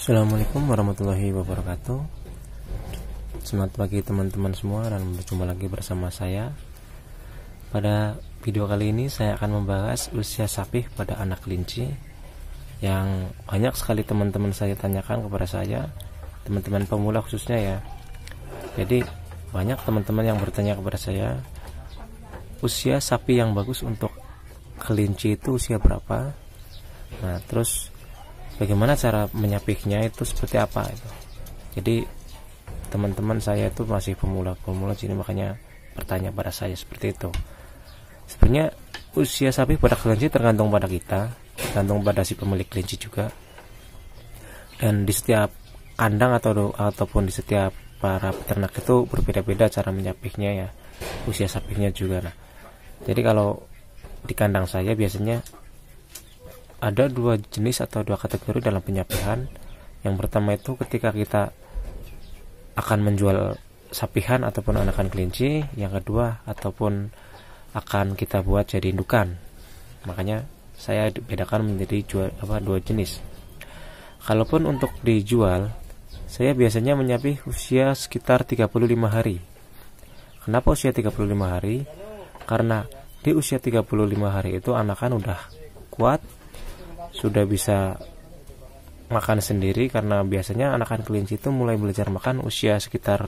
Assalamualaikum warahmatullahi wabarakatuh. Selamat pagi teman-teman semua, dan berjumpa lagi bersama saya. Pada video kali ini saya akan membahas usia sapih pada anak kelinci yang banyak sekali teman-teman saya tanyakan kepada saya, teman-teman pemula khususnya ya. Jadi banyak teman-teman yang bertanya kepada saya, usia sapi yang bagus untuk kelinci itu usia berapa? Nah, terus bagaimana cara menyapihnya itu seperti apa itu. Jadi teman-teman saya itu masih pemula jadi makanya bertanya pada saya seperti itu. Sebenarnya usia sapi pada kelinci tergantung pada kita, tergantung pada si pemilik kelinci juga. Dan di setiap kandang ataupun di setiap para peternak itu berbeda-beda cara menyapihnya ya, usia sapinya juga. Nah, jadi kalau di kandang saya biasanya ada dua jenis atau dua kategori dalam penyapihan. Yang pertama itu ketika kita akan menjual sapihan ataupun anakan kelinci. Yang kedua ataupun akan kita buat jadi indukan. Makanya saya bedakan menjadi dua jenis. Kalaupun untuk dijual, saya biasanya menyapih usia sekitar 35 hari. Kenapa usia 35 hari? Karena di usia 35 hari itu anakan udah kuat, sudah bisa makan sendiri, karena biasanya anakan kelinci itu mulai belajar makan usia sekitar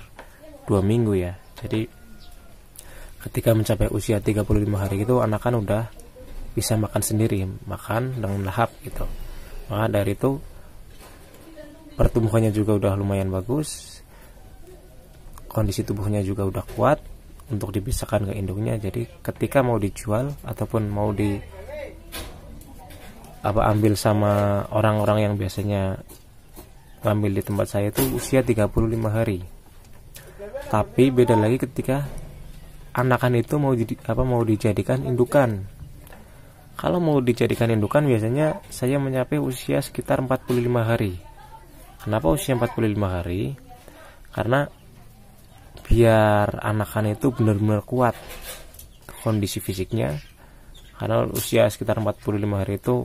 2 minggu ya. Jadi ketika mencapai usia 35 hari itu anakan udah bisa makan sendiri, makan dengan lahap gitu. Maka dari itu pertumbuhannya juga udah lumayan bagus, kondisi tubuhnya juga udah kuat untuk dipisahkan ke induknya. Jadi ketika mau dijual ataupun mau ambil sama orang-orang yang biasanya ngambil di tempat saya itu usia 35 hari. Tapi beda lagi ketika anakan itu mau dijadikan indukan. Kalau mau dijadikan indukan biasanya saya menyapih usia sekitar 45 hari. Kenapa usia 45 hari? Karena biar anakan itu benar-benar kuat kondisi fisiknya. Karena usia sekitar 45 hari itu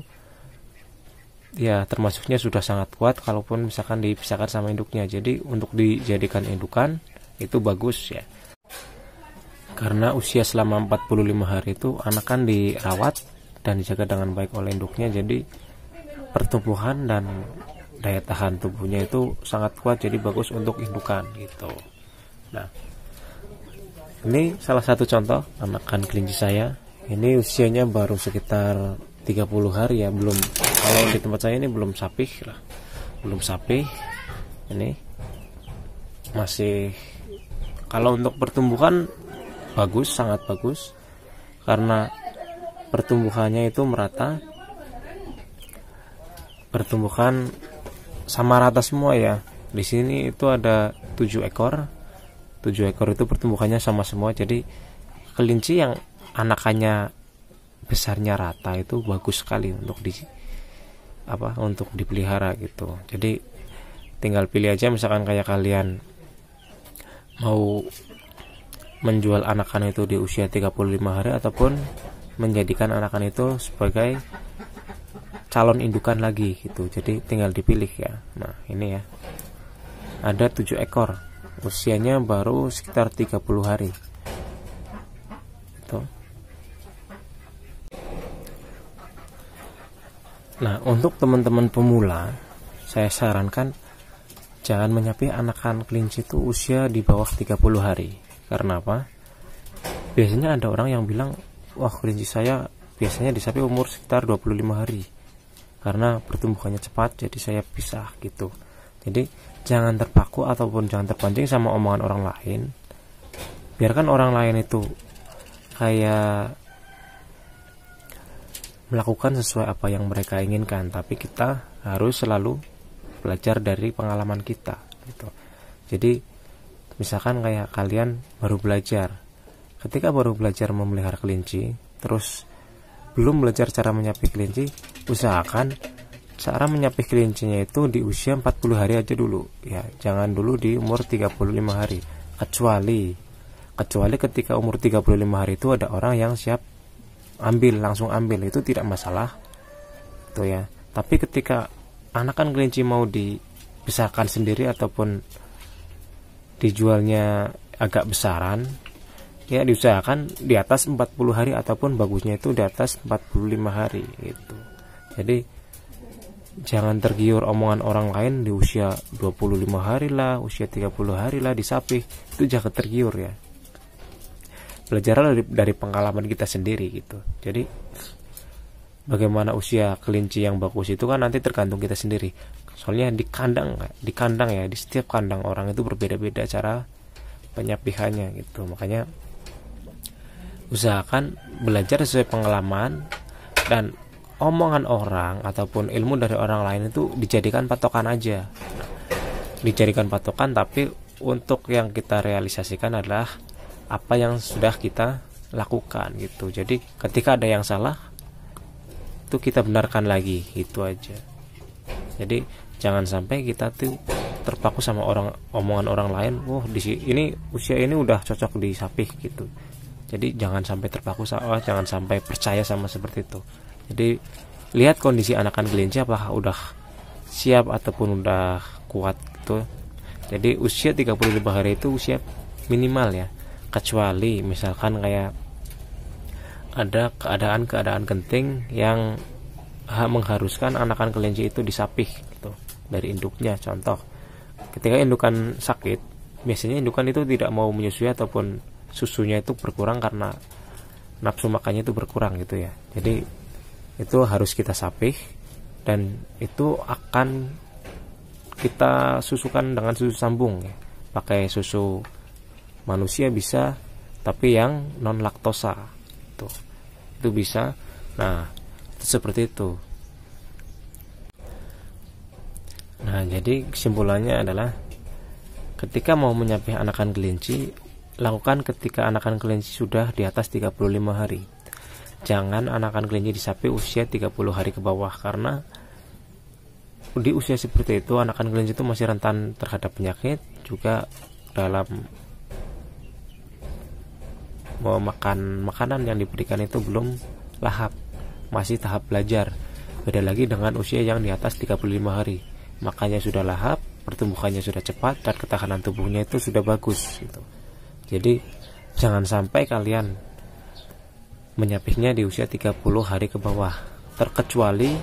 ya termasuknya sudah sangat kuat kalaupun misalkan dipisahkan sama induknya. Jadi untuk dijadikan indukan itu bagus ya, karena usia selama 45 hari itu anakan dirawat dan dijaga dengan baik oleh induknya. Jadi pertumbuhan dan daya tahan tubuhnya itu sangat kuat, jadi bagus untuk indukan gitu. Nah, ini salah satu contoh anakan kelinci saya. Ini usianya baru sekitar 30 hari ya, belum, kalau di tempat saya ini belum sapih lah, belum sapih. Ini masih, kalau untuk pertumbuhan bagus, sangat bagus, karena pertumbuhannya itu merata, pertumbuhan sama rata semua ya. Di sini itu ada 7 ekor. 7 ekor itu pertumbuhannya sama semua. Jadi kelinci yang anakannya besarnya rata itu bagus sekali untuk dipelihara gitu. Jadi tinggal pilih aja, misalkan kayak kalian mau menjual anakan itu di usia 35 hari ataupun menjadikan anakan itu sebagai calon indukan lagi gitu. Jadi tinggal dipilih ya. Nah, ini ya. Ada 7 ekor. Usianya baru sekitar 30 hari. Gitu. Nah, untuk teman-teman pemula, saya sarankan jangan menyapih anakan kelinci itu usia di bawah 30 hari. Karena apa? Biasanya ada orang yang bilang, wah kelinci saya biasanya disapih umur sekitar 25 hari. Karena pertumbuhannya cepat, jadi saya pisah gitu. Jadi jangan terpaku ataupun jangan terpancing sama omongan orang lain. Biarkan orang lain itu kayak melakukan sesuai apa yang mereka inginkan, tapi kita harus selalu belajar dari pengalaman kita gitu. Jadi misalkan kayak kalian baru belajar, ketika baru belajar memelihara kelinci, terus belum belajar cara menyapih kelinci, usahakan cara menyapih kelincinya itu di usia 40 hari aja dulu ya, jangan dulu di umur 35 hari. Kecuali ketika umur 35 hari itu ada orang yang siap langsung ambil, itu tidak masalah tuh ya. Tapi ketika anakan kelinci mau dibesarkan sendiri ataupun dijualnya agak besaran, ya diusahakan di atas 40 hari ataupun bagusnya itu di atas 45 hari gitu. Jadi jangan tergiur omongan orang lain di usia 25 hari lah, usia 30 hari lah disapih, itu jangan tergiur ya. Belajarlah dari pengalaman kita sendiri gitu. Jadi bagaimana usia kelinci yang bagus itu kan nanti tergantung kita sendiri. Soalnya di kandang ya, di setiap kandang orang itu berbeda-beda cara penyapihannya gitu. Makanya usahakan belajar sesuai pengalaman, dan omongan orang ataupun ilmu dari orang lain itu dijadikan patokan aja. Dijadikan patokan, tapi untuk yang kita realisasikan adalah apa yang sudah kita lakukan gitu. Jadi ketika ada yang salah itu kita benarkan lagi, itu aja. Jadi jangan sampai kita tuh terpaku sama omongan orang lain. Ini usia ini udah cocok disapih gitu. Jadi jangan sampai terpaku jangan sampai percaya sama seperti itu. Jadi lihat kondisi anakan kelinci apakah udah siap ataupun udah kuat gitu. Jadi usia 35 hari itu usia minimal ya. Kecuali misalkan kayak ada keadaan genting yang mengharuskan anakan kelinci itu disapih gitu dari induknya. Contoh, ketika indukan sakit, biasanya indukan itu tidak mau menyusui ataupun susunya itu berkurang karena nafsu makannya itu berkurang gitu ya. Jadi itu harus kita sapih, dan itu akan kita susukan dengan susu sambung ya. Pakai susu manusia bisa, tapi yang non laktosa itu bisa. Nah, seperti itu. Nah, jadi kesimpulannya adalah ketika mau menyapih anakan kelinci, lakukan ketika anakan kelinci sudah di atas 35 hari. Jangan anakan kelinci disapih usia 30 hari ke bawah, karena di usia seperti itu anakan kelinci itu masih rentan terhadap penyakit, juga dalam mau makan makanan yang diberikan itu belum lahap, masih tahap belajar. Beda lagi dengan usia yang di atas 35 hari, makannya sudah lahap, pertumbuhannya sudah cepat, dan ketahanan tubuhnya itu sudah bagus gitu. Jadi jangan sampai kalian menyapihnya di usia 30 hari ke bawah, terkecuali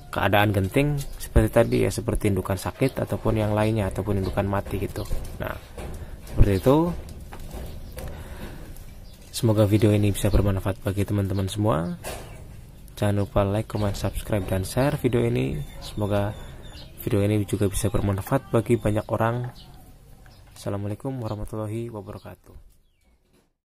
keadaan genting seperti tadi ya, seperti indukan sakit ataupun yang lainnya, ataupun indukan mati gitu. Nah, seperti itu. Semoga video ini bisa bermanfaat bagi teman-teman semua. Jangan lupa like, comment, subscribe, dan share video ini. Semoga video ini juga bisa bermanfaat bagi banyak orang. Assalamualaikum warahmatullahi wabarakatuh.